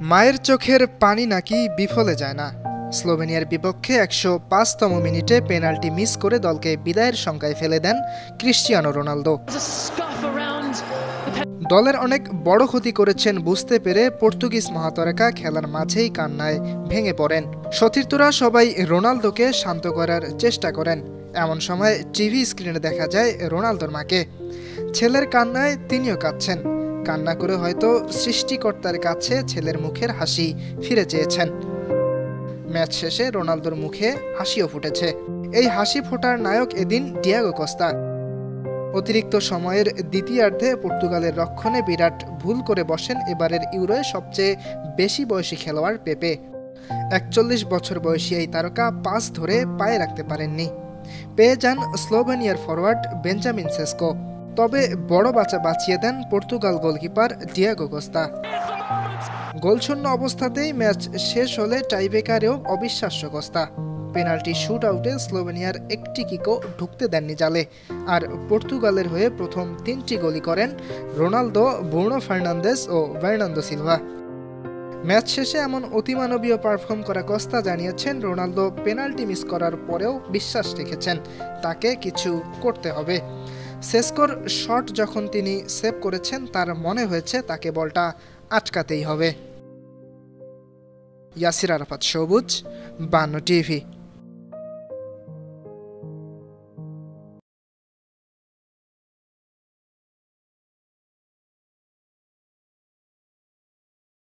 মায়ের চোখের পানি নাকি বিফলে যায় না। স্লোভেনিয়ার বিপক্ষে ১০৫তম মিনিটে পেনাল্টি মিস করে দলকে বিদায়ের শঙ্কায় ফেলে দেন ক্রিশ্চিয়ানো রোনালদো। দলের অনেক বড় ক্ষতি করেছেন বুঝতে পেরে পর্তুগিজ মহাতারকা খেলার মাঝেই কান্নায় ভেঙে পড়েন। সতীর্থরা সবাই রোনালদোকে শান্ত করার চেষ্টা করেন। এমন সময় টিভি স্ক্রিনে দেখা যায় রোনালদোর মাকে। ছেলের কান্নায় তিনিও কাঁদছেন। কান্না করে হয়তো সৃষ্টিকর্তার কাছে ছেলের মুখের হাসি ফিরে চেয়েছেন। ম্যাচ শেষে রোনালদোর মুখে হাসিও ফুটেছে। এই হাসি ফোটার নায়ক এদিন ডিয়েগো কস্তা। অতিরিক্ত সময়ের দ্বিতীয়ার্ধে পর্তুগালের রক্ষণে বিরাট ভুল করে বসেন এবারের ইউরোয় সবচেয়ে বেশি বয়সী খেলোয়াড় পেপে। ৪১ বছর বয়সী এই তারকা পাস ধরে পায়ে রাখতে পারেননি। পেয়ে যান স্লোভেনিয়ার ফরওয়ার্ড বেঞ্জামিন সেস্কো। তবে বড় বাঁচা বাঁচিয়ে দেন পর্তুগাল গোলকিপার ডিয়েগো কস্তা। গোলশূন্য অবস্থাতেই ম্যাচ শেষ হলে টাইব্রেকারেও অবিশ্বাস্য কস্তা। পেনাল্টি শুট আউটে স্লোভেনিয়ার একটি কিকও ঢুকতে দেননি জালে। আর পর্তুগালের হয়ে প্রথম ৩টি গোলই করেন রোনালদো, ব্রুনো ফার্নান্দেজ ও বার্নার্দো সিলভা। ম্যাচ শেষে এমন অতিমানবীয় পারফর্ম করা কস্তা জানিয়েছেন রোনালদো পেনাল্টি মিস করার পরেও বিশ্বাস রেখেছেন তাকে কিছু করতে হবে। সেস্কোর শট যখন তিনি সেভ করেছেন তার মনে হয়েছে তাকে বলটা আটকাতেই হবে। ইয়াসির আরাফাত সবুজ, ৫২ টিভি।